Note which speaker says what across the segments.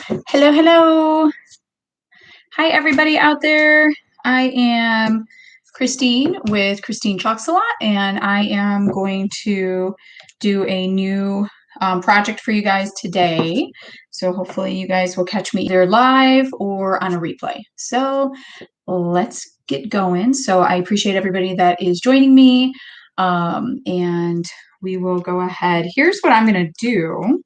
Speaker 1: Hello, hello. Hi, everybody out there. I am Christine with Christine Chalks a Lot, and I am going to do a new project for you guys today. So hopefully you guys will catch me either live or on a replay. So let's get going. So I appreciate everybody that is joining me, and we will go ahead. Here's what I'm going to do.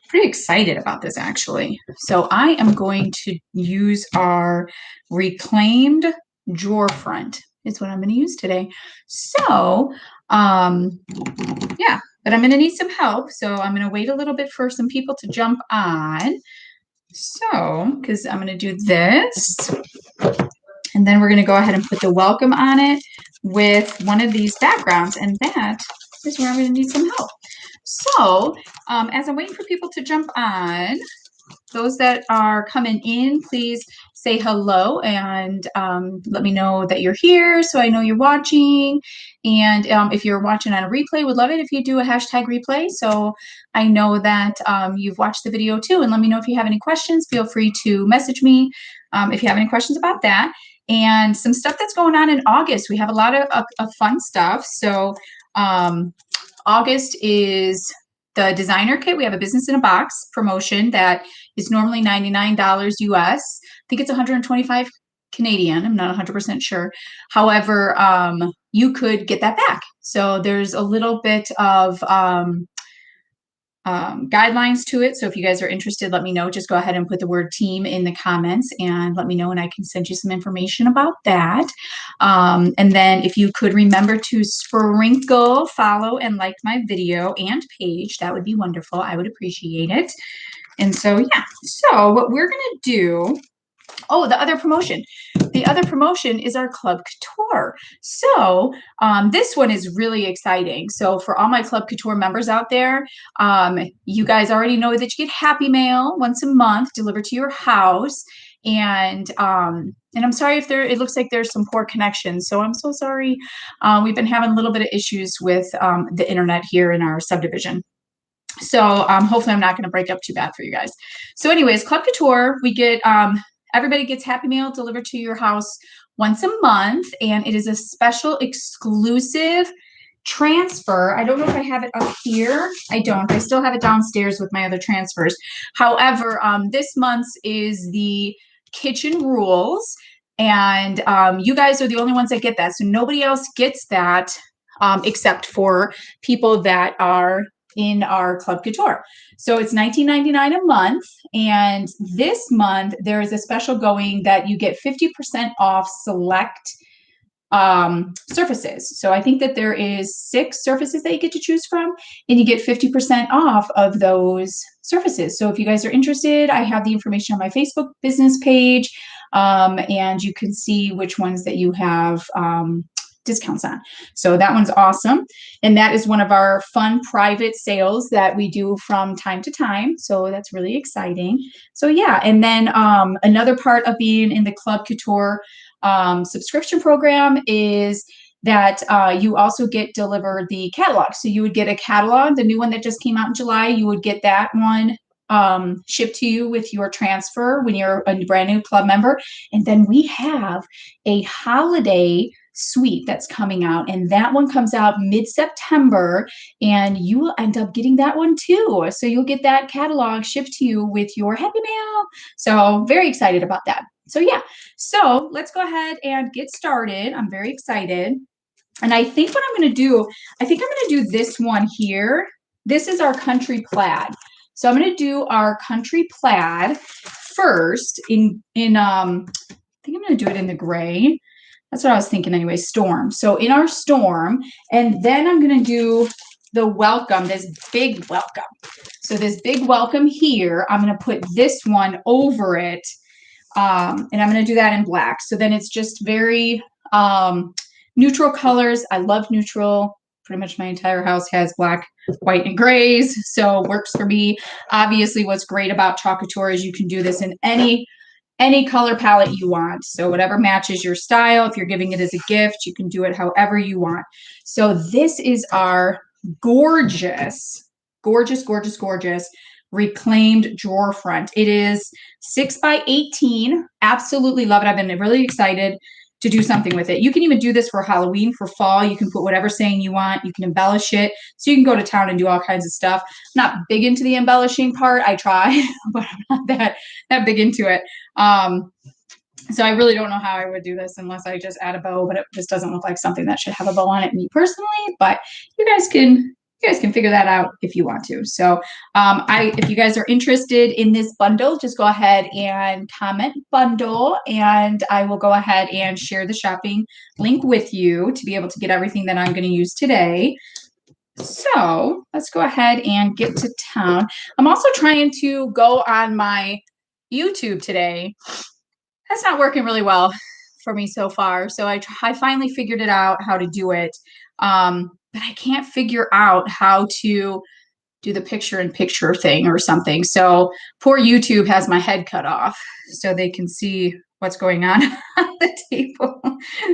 Speaker 1: Pretty excited about this actually. So I am going to use our reclaimed drawer front is what I'm going to use today. So yeah, but I'm going to need some help. So I'm going to wait a little bit for some people to jump on. So, because I'm going to do this, and then we're going to go ahead and put the welcome on it with one of these backgrounds, and that is where I'm going to need some help. So, as I'm waiting for people to jump on, those that are coming in, please say hello and let me know that you're here so I know you're watching. And if you're watching on a replay, would love it if you do a hashtag replay so I know that you've watched the video too. And let me know if you have any questions. Feel free to message me if you have any questions about that. And some stuff that's going on in August. We have a lot of fun stuff. So August is the designer kit. We have a business in a box promotion that is normally $99 US. I think it's 125 Canadian. I'm not 100% sure. However, you could get that back. So there's a little bit of guidelines to it. So if you guys are interested, let me know. Just go ahead and put the word team in the comments and let me know, and I can send you some information about that. And then if you could remember to sprinkle, follow, and like my video and page, that would be wonderful. I would appreciate it. And so, yeah. So what we're going to do, oh, the other promotion. The other promotion is our Club Couture. So this one is really exciting. So for all my Club Couture members out there, you guys already know that you get Happy Mail once a month delivered to your house. And I'm sorry if it looks like there's some poor connection. So I'm so sorry. We've been having a little bit of issues with the internet here in our subdivision. So hopefully I'm not going to break up too bad for you guys. So anyways, Club Couture, we get everybody gets Happy Mail delivered to your house once a month, and it is a special exclusive transfer. I don't know if I have it up here. I don't. I still have it downstairs with my other transfers. However, this month's is the kitchen rules, and you guys are the only ones that get that. So nobody else gets that except for people that are in our Club Couture. So it's $19.99 a month. And this month, there is a special going that you get 50% off select surfaces. So I think that there is 6 surfaces that you get to choose from, and you get 50% off of those surfaces. So if you guys are interested, I have the information on my Facebook business page, and you can see which ones that you have discounts on. So that one's awesome. And that is one of our fun private sales that we do from time to time. So that's really exciting. So yeah, and then another part of being in the Club Couture subscription program is that you also get delivered the catalog. So you would get a catalog, the new one that just came out in July, you would get that one shipped to you with your transfer when you're a brand new club member. And then we have a holiday suite that's coming out, and that one comes out mid-September, and you will end up getting that one too. So you'll get that catalog shipped to you with your Happy Mail. So very excited about that. So yeah, so let's go ahead and get started. I'm very excited. And I think what I'm going to do, I think I'm going to do this one here. This is our country plaid. So I'm going to do our country plaid first I think I'm going to do it in the gray. That's what I was thinking anyway, storm. So in our storm, and then I'm going to do the welcome, this big welcome. So this big welcome here, I'm going to put this one over it, and I'm going to do that in black. So then it's just very neutral colors. I love neutral. Pretty much my entire house has black, white, and grays, so it works for me. Obviously, what's great about Chalk Couture is you can do this in any color palette you want. So whatever matches your style. If you're giving it as a gift, you can do it however you want. So this is our gorgeous, gorgeous, gorgeous, gorgeous reclaimed drawer front. It is 6 by 18. Absolutely love it. I've been really excited to do something with it. You can even do this for Halloween, for fall. You can put whatever saying you want. You can embellish it. So you can go to town and do all kinds of stuff. I'm not big into the embellishing part. I try, but I'm not that big into it. So I really don't know how I would do this unless I just add a bow, but this doesn't look like something that should have a bow on it, me personally, but you guys can figure that out if you want to. So if you guys are interested in this bundle, just go ahead and comment bundle, and I will go ahead and share the shopping link with you to be able to get everything that I'm going to use today. So let's go ahead and get to town. I'm also trying to go on my YouTube today. That's not working really well for me so far. So I finally figured it out how to do it. But I can't figure out how to do the picture-in-picture thing or something. So poor YouTube has my head cut off so they can see what's going on at the table.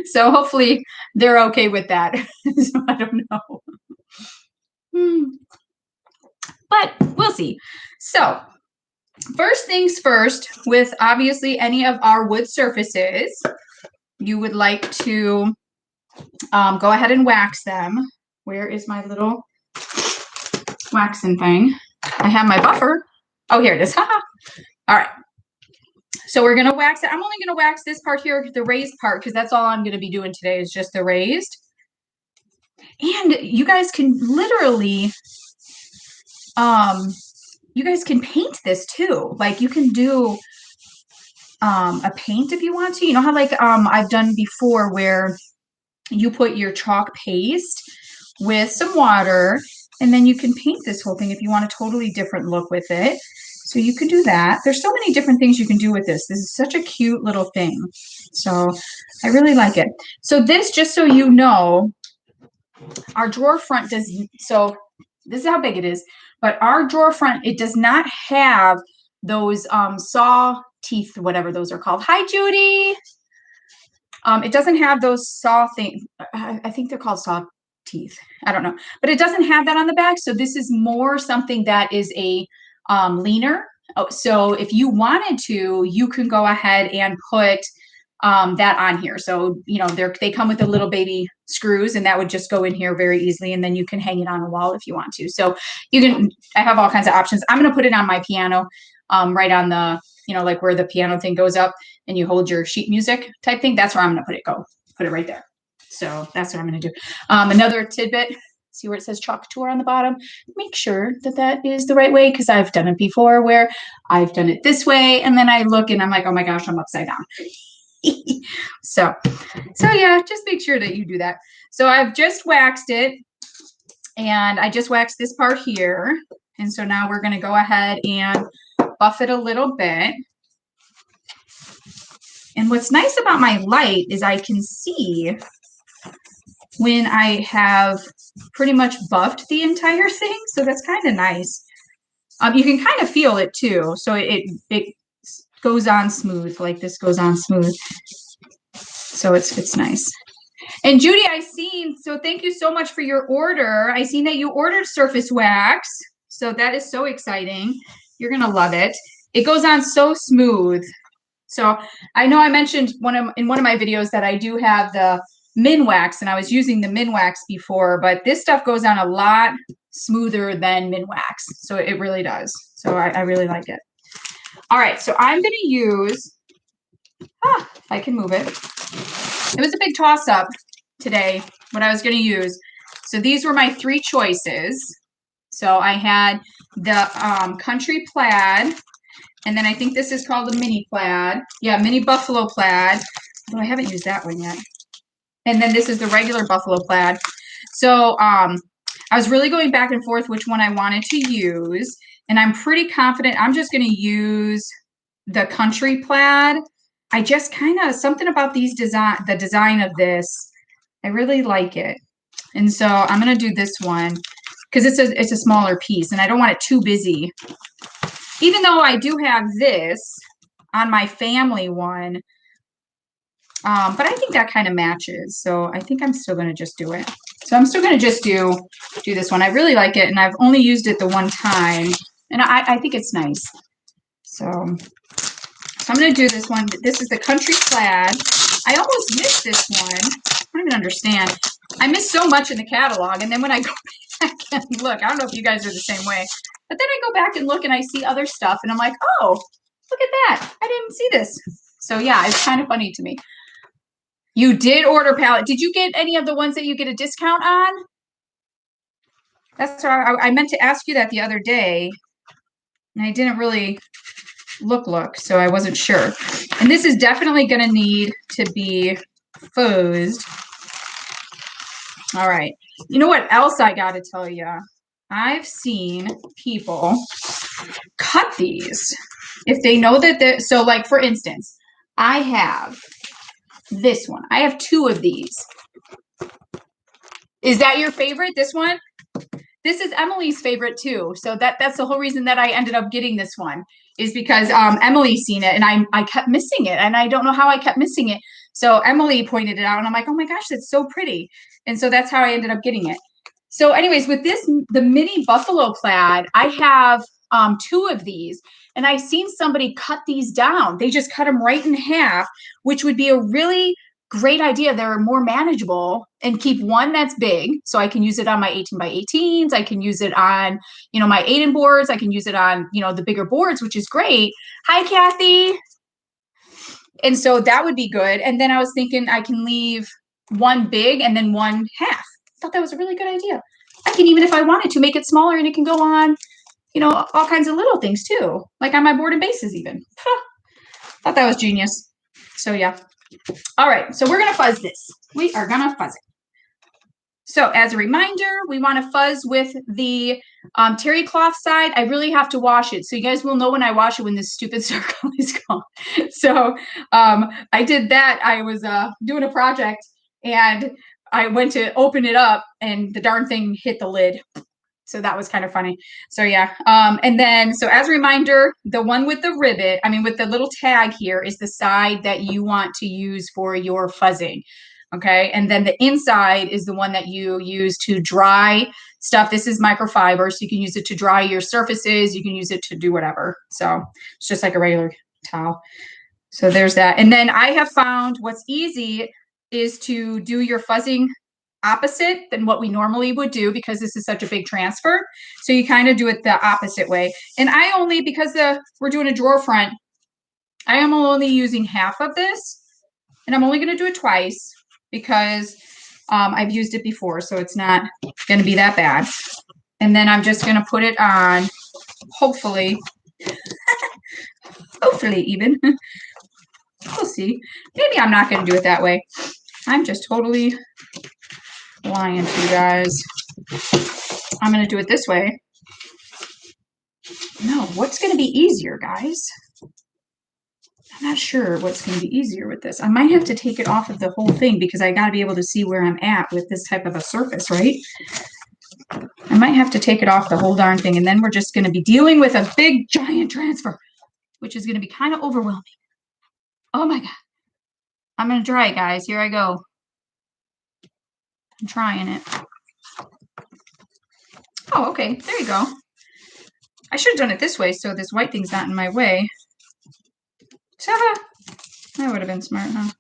Speaker 1: So hopefully they're okay with that. So I don't know. But we'll see. So first things first, with obviously any of our wood surfaces, you would like to go ahead and wax them. Where is my little waxing thing? I have my buffer. Oh, here it is. All right. So we're going to wax it. I'm only going to wax this part here, the raised part, because that's all I'm going to be doing today is just the raised. And you guys can literally, you guys can paint this too. Like you can do a paint if you want to. You know how like I've done before where you put your chalk paste with some water and then you can paint this whole thing if you want a totally different look with it. So you can do that. There's so many different things you can do with this. This is such a cute little thing. So I really like it. So this, just so you know, our drawer front does, so this is how big it is, but our drawer front, it does not have those saw teeth, whatever those are called. Hi, Judy. It doesn't have those saw things. I think they're called saw teeth. I don't know, but it doesn't have that on the back. So this is more something that is a leaner. Oh, so if you wanted to, you can go ahead and put that on here. So, you know, they come with the little baby screws and that would just go in here very easily. And then you can hang it on a wall if you want to. So you can, I have all kinds of options. I'm going to put it on my piano, right on the, you know, like where the piano thing goes up and you hold your sheet music type thing. That's where I'm going to put it right there. So that's what I'm going to do. Another tidbit, see where it says Couture on the bottom? Make sure that that is the right way, because I've done it before where I've done it this way. And then I look and I'm like, oh my gosh, I'm upside down. So yeah, just make sure that you do that. So I've just waxed it and I just waxed this part here. And so now we're going to go ahead and buff it a little bit. And what's nice about my light is I can see when I have pretty much buffed the entire thing. So that's kind of nice. You can kind of feel it too. So it goes on smooth, like this goes on smooth. So it's nice. And Judy, I seen, so thank you so much for your order. I seen that you ordered surface wax. So that is so exciting. You're going to love it. It goes on so smooth. So I know I mentioned in one of my videos that I do have the min wax and I was using the min wax before, but this stuff goes on a lot smoother than min wax. So it really does. So I really like it. All right. So I'm going to use, if I can move it. It was a big toss up today, what I was going to use. So these were my three choices. So I had the country plaid, and then I think this is called the mini plaid. Yeah, mini buffalo plaid. Oh, I haven't used that one yet. And then this is the regular buffalo plaid. So I was really going back and forth which one I wanted to use. And I'm pretty confident I'm just going to use the country plaid. I just kind of, something about the design of this, I really like it. And so I'm going to do this one because it's a smaller piece and I don't want it too busy. Even though I do have this on my family one, but I think that kind of matches. So I think I'm still going to just do it. So I'm still going to just do this one. I really like it and I've only used it the one time. And I think it's nice. So I'm going to do this one. This is the Country Plaid. I almost missed this one. I don't even understand. I missed so much in the catalog. And then when I go back and look, I don't know if you guys are the same way, but then I go back and look and I see other stuff and I'm like, oh, look at that. I didn't see this. So yeah, it's kind of funny to me. You did order palette. Did you get any of the ones that you get a discount on? That's what I meant to ask you that the other day. And I didn't really look, so I wasn't sure. And this is definitely going to need to be fuzzed. All right. You know what else I got to tell you? I've seen people cut these. If they know that so like for instance, I have this one. I have 2 of these. Is that your favorite, this one? This is Emily's favorite too. So that's the whole reason that I ended up getting this one is because Emily's seen it and I kept missing it and I don't know how I kept missing it. So Emily pointed it out and I'm like, oh my gosh, that's so pretty. And so that's how I ended up getting it. So anyways, with this, the mini buffalo plaid, I have 2 of these and I've seen somebody cut these down. They just cut them right in half, which would be a really great idea. They're more manageable and keep one that's big. So I can use it on my 18 by 18s. I can use it on, my Aiden boards. I can use it on, the bigger boards, which is great. Hi, Kathy. And so that would be good. And then I was thinking I can leave one big and then one half. I thought that was a really good idea. I can even, if I wanted to, make it smaller and it can go on, all kinds of little things too, like on my board and bases even. Thought that was genius. So yeah. All right, so we're going to fuzz this. We are going to fuzz it. So as a reminder, we want to fuzz with the terry cloth side. I really have to wash it. So you guys will know when I wash it when this stupid circle is gone. So I did that. I was doing a project and I went to open it up and the darn thing hit the lid. So that was kind of funny. So yeah. And then, so as a reminder, the one with the ribbit, with the little tag here is the side that you want to use for your fuzzing. Okay. And then the inside is the one that you use to dry stuff. This is microfiber. So you can use it to dry your surfaces. You can use it to do whatever. So it's just like a regular towel. So there's that. And then I have found what's easy is to do your fuzzing opposite than what we normally would do because this is such a big transfer. So you kind of do it the opposite way. And I only, because we're doing a drawer front, I am only using half of this and I'm only going to do it twice because I've used it before. So it's not going to be that bad. And then I'm just going to put it on, hopefully, even. We'll see. Maybe I'm not going to do it that way. I'm just totally lying to you guys. I'm going to do it this way. No, what's going to be easier, guys? I'm not sure what's going to be easier with this. I might have to take it off of the whole thing because I got to be able to see where I'm at with this type of a surface, right? I might have to take it off the whole darn thing, and then we're just going to be dealing with a big, giant transfer, which is going to be kind of overwhelming. Oh my God. I'm going to try it, guys. Here I go. I'm trying it. Oh, okay. There you go. I should have done it this way so this white thing's not in my way. Ta-da! That would have been smart, huh?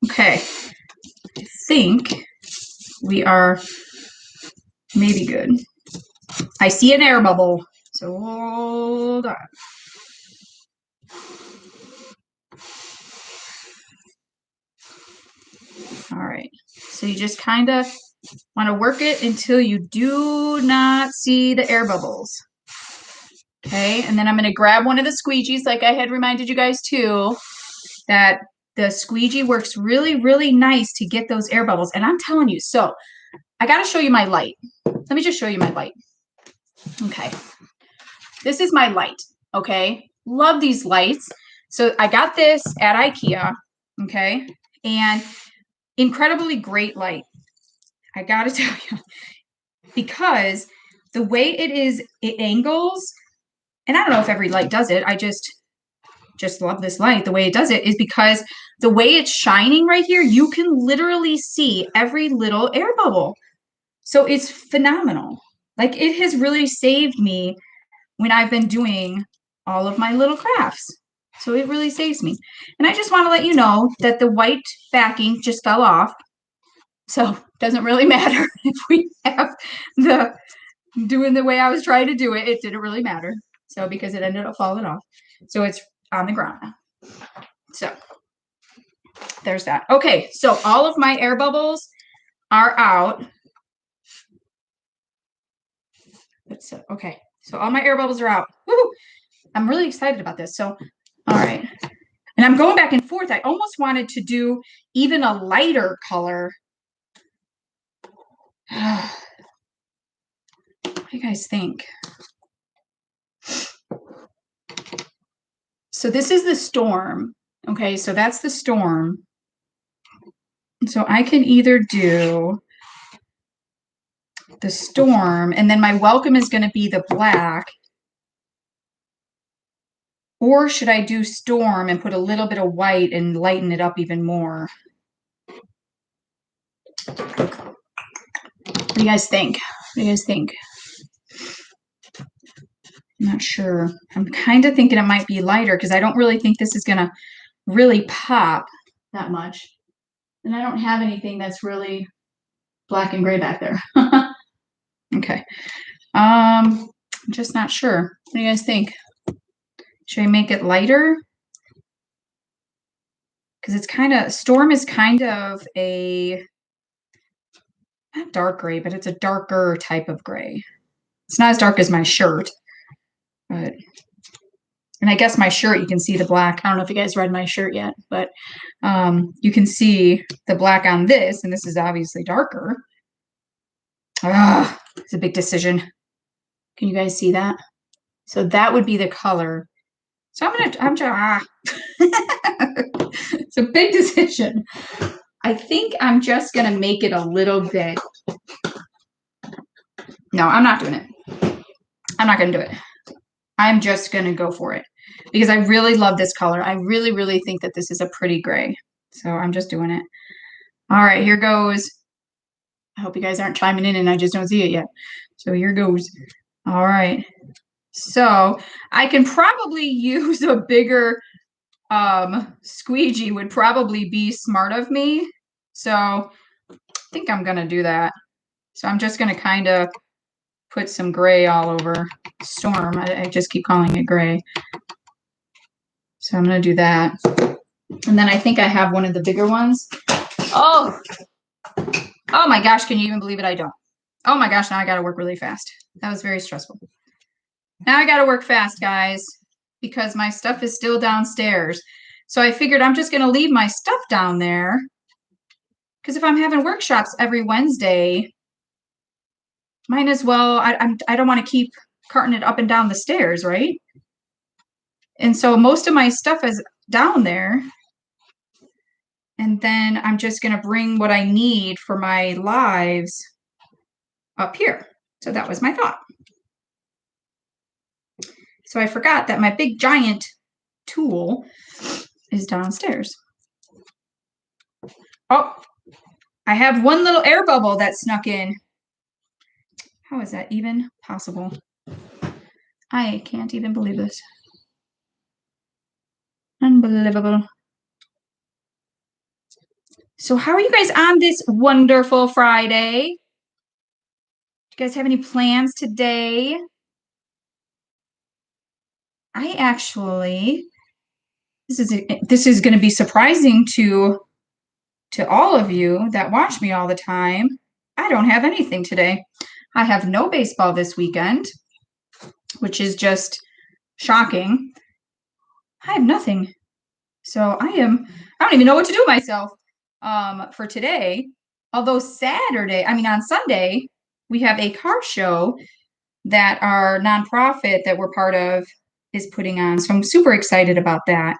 Speaker 1: Okay. I think we are maybe good. I see an air bubble, so hold on. All right. So you just kind of want to work it until you do not see the air bubbles. Okay, and then I'm going to grab one of the squeegees like I had reminded you guys too, that the squeegee works really, really nice to get those air bubbles. And I'm telling you, so I got to show you my light. Let me just show you my light. Okay, this is my light. Okay, love these lights. So I got this at IKEA. Okay, and incredibly great light. I got to tell you, because the way it is, it angles. And I don't know if every light does it. I just love this light. The way it does it is because the way it's shining right here, you can literally see every little air bubble. So it's phenomenal. Like it has really saved me when I've been doing all of my little crafts. So it really saves me. And I just want to let you know that the white backing just fell off. So it doesn't really matter if we have the doing the way I was trying to do it. It didn't really matter. So because it ended up falling off. So it's on the ground now. So there's that. Okay, so all of my air bubbles are out. Okay, so all my air bubbles are out. Woo! I'm really excited about this. So, all right. And I'm going back and forth. I almost wanted to do even a lighter color. What do you guys think? So this is the storm. Okay, so that's the storm. So I can either do the storm, and then my welcome is going to be the black. Or should I do storm and put a little bit of white and lighten it up even more? What do you guys think? What do you guys think? I'm not sure. I'm kind of thinking it might be lighter because I don't really think this is going to really pop that much. And I don't have anything that's really black and gray back there. Okay. I'm just not sure. What do you guys think? Should I make it lighter? Because it's kind of, storm is kind of a, not dark gray, but it's a darker type of gray. It's not as dark as my shirt, but, and I guess my shirt, you can see the black. I don't know if you guys read my shirt yet, but you can see the black on this, and this is obviously darker. It's a big decision. Can you guys see that? So that would be the color. So it's a big decision. I think I'm just gonna make it a little bit. No, I'm not doing it. I'm not gonna do it. I'm just gonna go for it because I really love this color. I really, really think that this is a pretty gray. So I'm just doing it. All right, here goes. I hope you guys aren't chiming in and I just don't see it yet. So here goes. All right. So I can probably use a bigger squeegee would probably be smart of me. So I think I'm going to do that. So I'm just going to kind of put some gray all over storm. I just keep calling it gray. So I'm going to do that. And then I think I have one of the bigger ones. Oh my gosh, can you even believe it? I don't. Oh my gosh, now I got to work really fast. That was very stressful. Now I got to work fast, guys, because my stuff is still downstairs. So I figured I'm just going to leave my stuff down there because if I'm having workshops every Wednesday, might as well, I don't want to keep carting it up and down the stairs, right? And so most of my stuff is down there. And then I'm just going to bring what I need for my lives up here. So that was my thought. So I forgot that my big giant tool is downstairs. Oh, I have one little air bubble that snuck in. How is that even possible? I can't even believe this. Unbelievable. So how are you guys on this wonderful Friday? Do you guys have any plans today? I actually, this is going to be surprising to all of you that watch me all the time. I don't have anything today. I have no baseball this weekend, which is just shocking. I have nothing. So I don't even know what to do myself for today. Although on Sunday, we have a car show that our nonprofit that we're part of is putting on. So I'm super excited about that.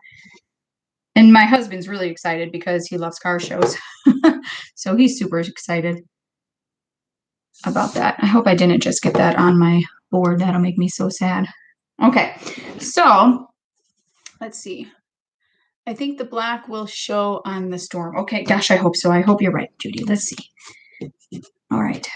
Speaker 1: And my husband's really excited because he loves car shows. So he's super excited about that. I hope I didn't just get that on my board. That'll make me so sad. Okay, so let's see. I think the black will show on the storm. Okay, gosh, I hope so. I hope you're right, Judy. Let's see. All right.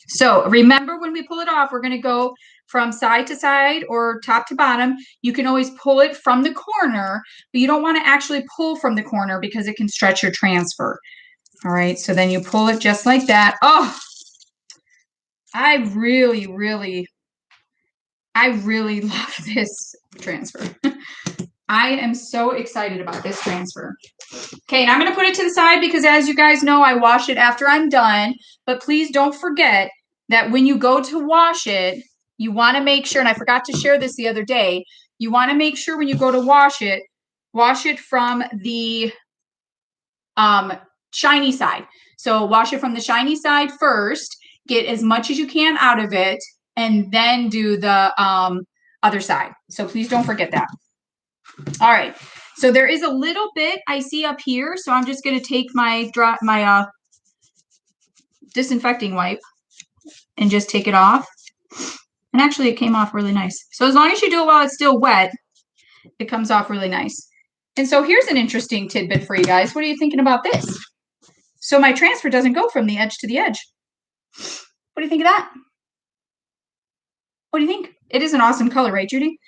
Speaker 1: So remember, when we pull it off, we're going to go from side to side or top to bottom. You can always pull it from the corner, but you don't want to actually pull from the corner because it can stretch your transfer. All right. So then you pull it just like that. Oh, I really love this transfer. I am so excited about this transfer. Okay, and I'm going to put it to the side because, as you guys know, I wash it after I'm done. But please don't forget that when you go to wash it, you want to make sure, and I forgot to share this the other day, you want to make sure when you go to wash it from the shiny side. So wash it from the shiny side first, get as much as you can out of it, and then do the other side. So please don't forget that. All right. So there is a little bit I see up here. So I'm just going to take my disinfecting wipe and just take it off. And actually it came off really nice. So as long as you do it while it's still wet, it comes off really nice. And so here's an interesting tidbit for you guys. What are you thinking about this? So my transfer doesn't go from the edge to the edge. What do you think of that? What do you think? It is an awesome color, right, Judy?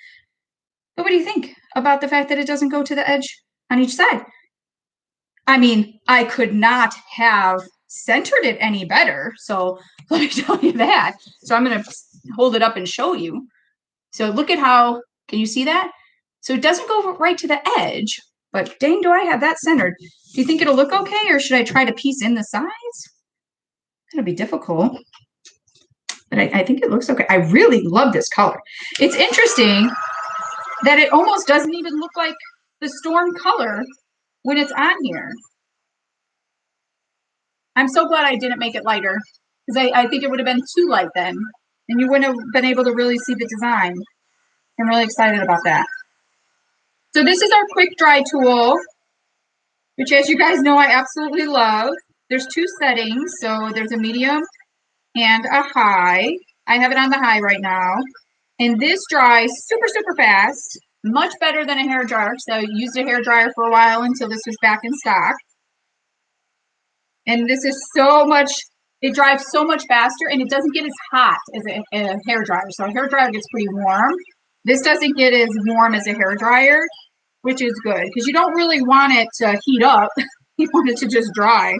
Speaker 1: But what do you think about the fact that it doesn't go to the edge on each side? I mean, I could not have centered it any better. So let me tell you that. So I'm going to hold it up and show you. So look at how, can you see that? So it doesn't go right to the edge, but dang, do I have that centered. Do you think it'll look okay, or should I try to piece in the sides? It's going to be difficult, but I think it looks okay. I really love this color. It's interesting that it almost doesn't even look like the storm color when it's on here. I'm so glad I didn't make it lighter, because I think it would have been too light then, and you wouldn't have been able to really see the design. I'm really excited about that. So this is our quick dry tool, which, as you guys know, I absolutely love. There's two settings, so there's a medium and a high. I have it on the high right now. And this dries super fast, much better than a hair dryer. So I used a hair dryer for a while until this was back in stock. And this is so much, it dries so much faster, and it doesn't get as hot as a hair dryer. So a hair dryer gets pretty warm. This doesn't get as warm as a hair dryer, which is good because you don't really want it to heat up. You want it to just dry.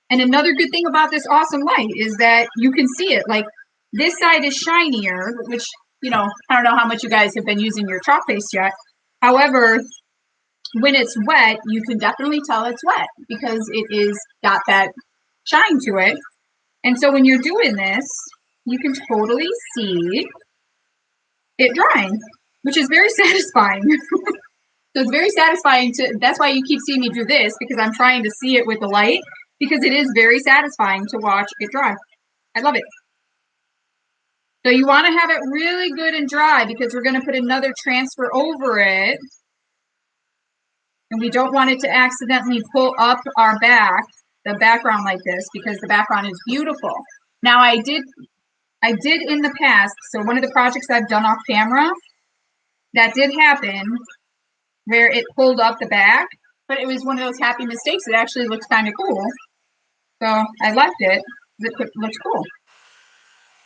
Speaker 1: And another good thing about this awesome light is that you can see it. Like, this side is shinier, which, you know, I don't know how much you guys have been using your chalk paste yet. However, when it's wet, you can definitely tell it's wet because it is got that shine to it. And so when you're doing this, you can totally see it drying, which is very satisfying. So it's very satisfying that's why you keep seeing me do this, because I'm trying to see it with the light, because it is very satisfying to watch it dry. I love it. So you want to have it really good and dry, because we're going to put another transfer over it. And we don't want it to accidentally pull up our the background like this, because the background is beautiful. Now I did in the past, so one of the projects I've done off camera, that did happen, where it pulled up the back, but it was one of those happy mistakes. It actually looks kind of cool. So I left it. It looks cool.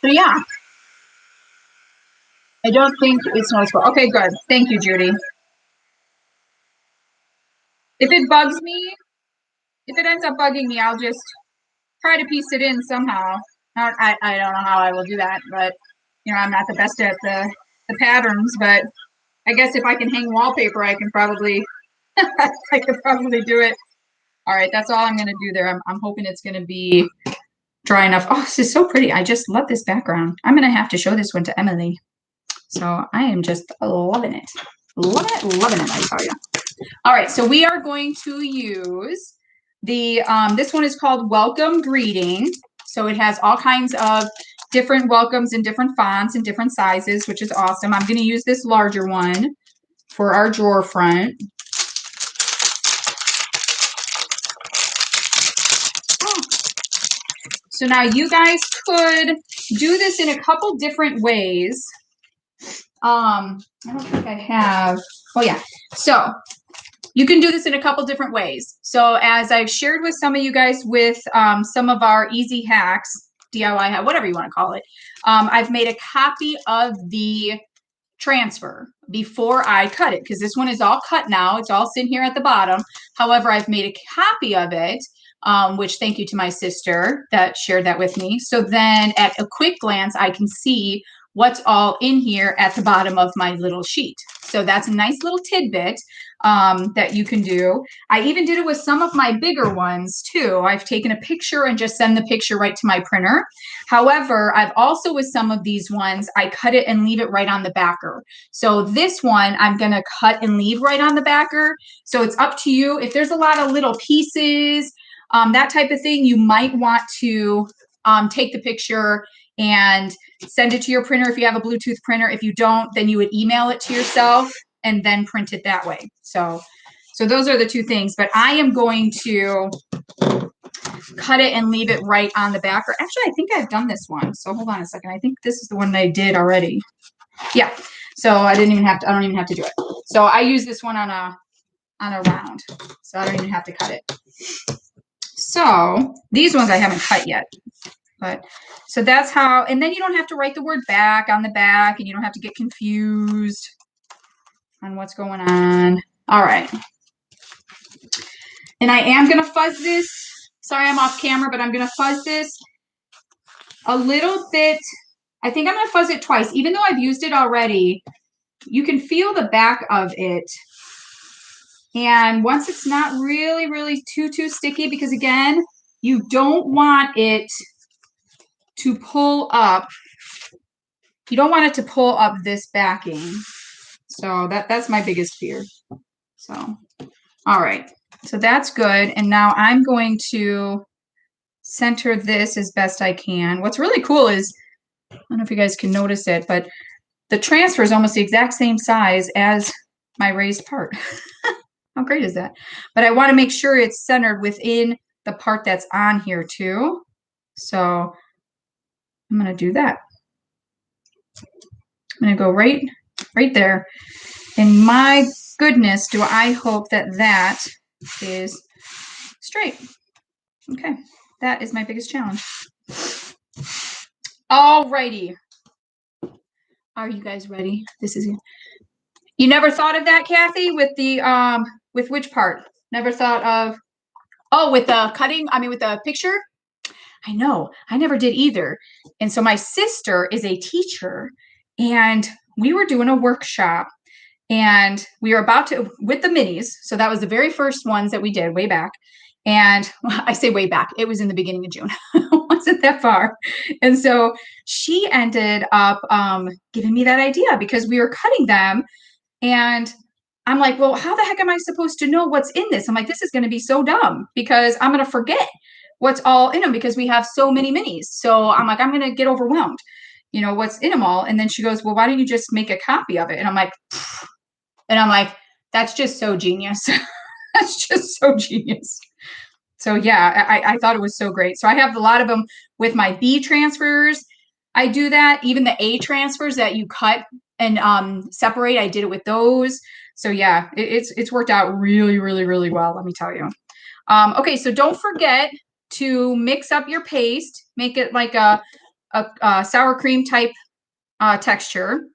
Speaker 1: So yeah. I don't think it's noticeable. Okay, good. Thank you, Judy. If it bugs me, if it ends up bugging me, I'll just try to piece it in somehow. I don't know how I will do that, but, you know, I'm not the best at the patterns, but I guess if I can hang wallpaper, I can probably, I could probably do it. All right, that's all I'm going to do there. I'm hoping it's going to be dry enough. Oh, this is so pretty. I just love this background. I'm going to have to show this one to Emily. So I am just loving it. Loving it, I tell you. All right, so we are going to use the, this one is called Welcome Greeting. So it has all kinds of different welcomes in different fonts and different sizes, which is awesome. I'm going to use this larger one for our drawer front. So now you guys could do this in a couple different ways. I don't think I have, oh yeah. So you can do this in a couple different ways. So as I've shared with some of you guys with some of our easy hacks, DIY hat, whatever you want to call it. I've made a copy of the transfer before I cut it, because this one is all cut now. It's all sitting here at the bottom. However, I've made a copy of it, which thank you to my sister that shared that with me. So then at a quick glance, I can see what's all in here at the bottom of my little sheet. So that's a nice little tidbit that you can do. I even did it with some of my bigger ones too. I've taken a picture and just send the picture right to my printer. However, I've also with some of these ones, I cut it and leave it right on the backer. So this one, I'm gonna cut and leave right on the backer. So it's up to you. If there's a lot of little pieces, that type of thing, you might want to take the picture and send it to your printer if you have a Bluetooth printer. If you don't, then you would email it to yourself and then print it that way. So those are the two things, but I am going to cut it and leave it right on the back. Or actually, I think I've done this one. So hold on a second. I think this is the one that I did already. Yeah. So I don't even have to do it. So I use this one on a round. So I don't even have to cut it. So these ones I haven't cut yet. But so that's how, and then you don't have to write the word back on the back, and you don't have to get confused on what's going on. All right. And I am going to fuzz this. Sorry, I'm off camera, but I'm going to fuzz this a little bit. I think I'm going to fuzz it twice. Even though I've used it already, you can feel the back of it. And once it's not really, really too sticky, because again, you don't want it to pull up. You don't want it to pull up this backing. So that's my biggest fear. So, all right. So that's good. And now I'm going to center this as best I can. What's really cool is, I don't know if you guys can notice it, but the transfer is almost the exact same size as my raised part. How great is that? But I want to make sure it's centered within the part that's on here too. So I'm going to do that. I'm going to go right there. And my goodness, do I hope that that is straight. Okay, that is my biggest challenge. Alrighty. Are you guys ready? This is, you never thought of that, Kathy, with the with which part? Never thought of, oh, with the cutting, I mean with the picture? I know, I never did either. And so my sister is a teacher, and we were doing a workshop, and we were about to, with the minis. So that was the very first ones that we did way back. And well, I say way back, it was in the beginning of June. It wasn't that far. And so she ended up giving me that idea because we were cutting them. And I'm like, well, how the heck am I supposed to know what's in this? I'm like, this is going to be so dumb because I'm going to forget what's all in them because we have so many minis. So I'm like, I'm going to get overwhelmed, you know, what's in them all. And then she goes, well, why don't you just make a copy of it? And I'm like, that's just so genius. That's just so genius. So yeah, I thought it was so great. So I have a lot of them with my B transfers. I do that. Even the A transfers that you cut and separate, I did it with those. So yeah, it's worked out really, really, really well, let me tell you. Okay, so don't forget to mix up your paste. Make it like a sour cream type texture.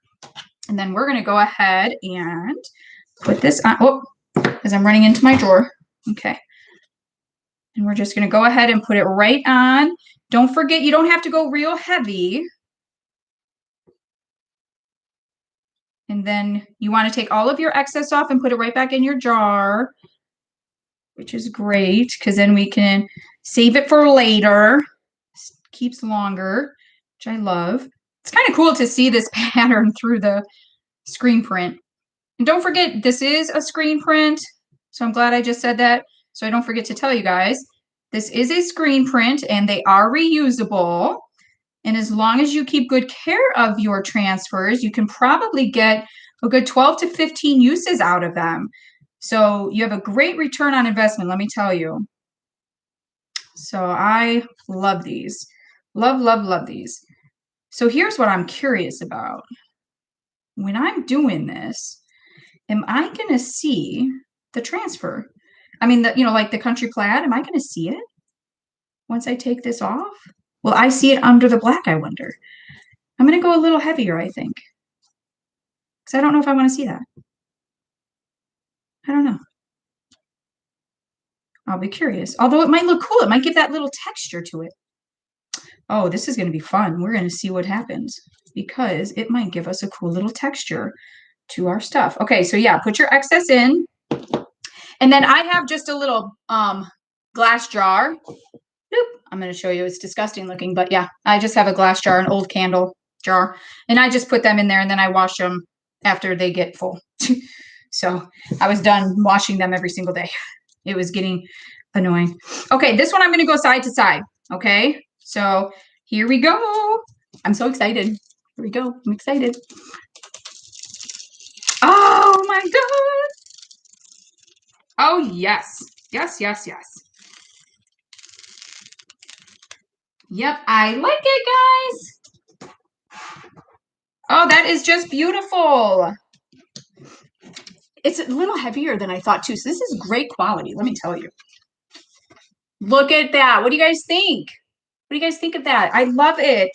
Speaker 1: And then we're going to go ahead and put this on. Oh, as I'm running into my drawer. Okay. And we're just going to go ahead and put it right on. Don't forget, you don't have to go real heavy. And then you want to take all of your excess off and put it right back in your jar, which is great because then we can save it for later. Keeps longer, which I love. It's kind of cool to see this pattern through the screen print. And don't forget, this is a screen print. So I'm glad I just said that. So I don't forget to tell you guys, this is a screen print and they are reusable. And as long as you keep good care of your transfers, you can probably get a good 12 to 15 uses out of them. So you have a great return on investment, let me tell you. So I love these. Love, love, love these. So here's what I'm curious about. When I'm doing this, am I going to see the transfer? I mean, like the country plaid, am I going to see it once I take this off? Will I see it under the black, I wonder? I'm going to go a little heavier, I think. Because I don't know if I want to see that. I don't know. I'll be curious. Although it might look cool. It might give that little texture to it. Oh, this is going to be fun. We're going to see what happens because it might give us a cool little texture to our stuff. Okay, so yeah, put your excess in. And then I have just a little glass jar. Boop. I'm going to show you. It's disgusting looking, but yeah, I just have a glass jar, an old candle jar, and I just put them in there and then I wash them after they get full. So I was done washing them every single day. It was getting annoying. Okay, this one I'm going to go side to side. Okay, so here we go. I'm so excited. Here we go. I'm excited. Oh my God. Oh, yes. Yes, yes, yes. Yep, I like it, guys. Oh, that is just beautiful. It's a little heavier than I thought, too. So this is great quality, let me tell you. Look at that. What do you guys think? What do you guys think of that? I love it.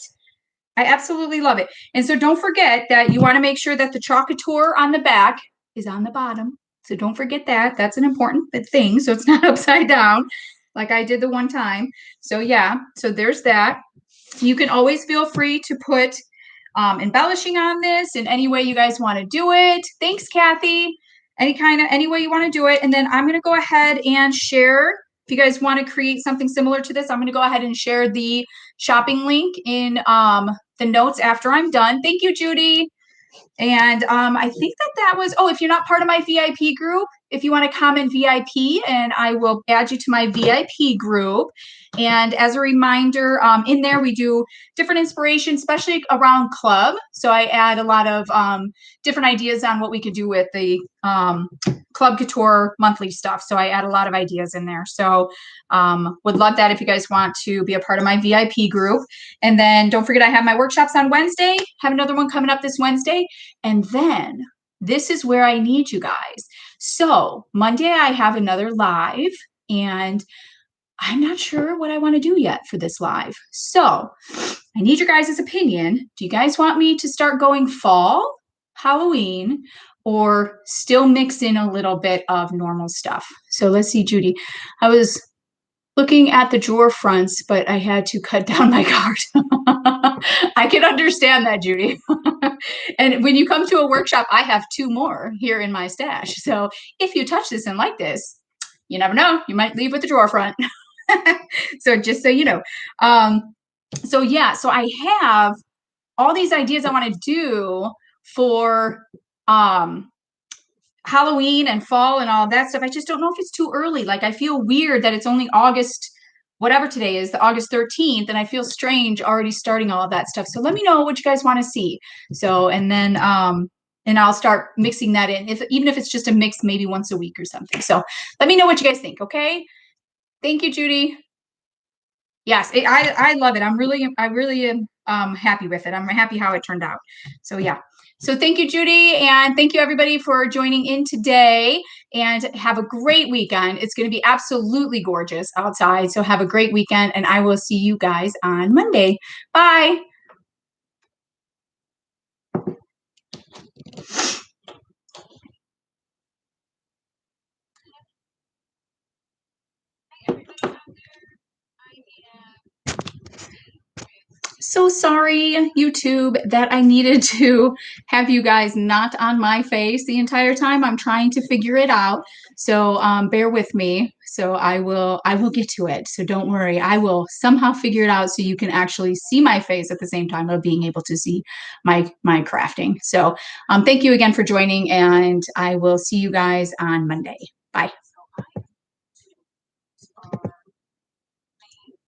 Speaker 1: I absolutely love it. And so don't forget that you want to make sure that the Couture on the back is on the bottom. So don't forget that. That's an important thing. So it's not upside down like I did the one time. So yeah, so there's that. You can always feel free to put embellishing on this in any way you guys want to do it. Thanks, Kathy. Any way you want to do it. And then I'm going to go ahead and share. If you guys want to create something similar to this, I'm going to go ahead and share the shopping link in the notes after I'm done. Thank you, Judy. And I think that was, oh, if you're not part of my VIP group, if you want to comment VIP, and I will add you to my VIP group. And as a reminder, in there we do different inspiration, especially around club. So I add a lot of different ideas on what we could do with the Club Couture monthly stuff. So I add a lot of ideas in there. So would love that if you guys want to be a part of my VIP group. And then don't forget, I have my workshops on Wednesday. Have another one coming up this Wednesday. And then this is where I need you guys. So Monday, I have another live, and I'm not sure what I want to do yet for this live. So I need your guys' opinion. Do you guys want me to start going fall, Halloween, or still mix in a little bit of normal stuff? So let's see, Judy. I was looking at the drawer fronts, but I had to cut down my card. I can understand that, Judy. And when you come to a workshop, I have 2 more here in my stash. So if you touch this and like this, you never know, you might leave with the drawer front. So just so you know. So yeah, so I have all these ideas I want to do for Halloween and fall and all that stuff. I just don't know if it's too early. Like I feel weird that it's only August, whatever today is, the August 13th, and I feel strange already starting all of that stuff. So let me know what you guys want to see. So, and then and I'll start mixing that in, even if it's just a mix maybe once a week or something. So let me know what you guys think, okay? Thank you, Judy. Yes, I love it. I really am happy with it. I'm happy how it turned out. So yeah. So thank you, Judy, and thank you everybody for joining in today, and have a great weekend. It's going to be absolutely gorgeous outside. So have a great weekend, and I will see you guys on Monday. Bye. So sorry, YouTube, that I needed to have you guys not on my face the entire time. I'm trying to figure it out. So bear with me. So I will get to it. So don't worry. I will somehow figure it out so you can actually see my face at the same time of being able to see my crafting. So thank you again for joining, and I will see you guys on Monday. Bye.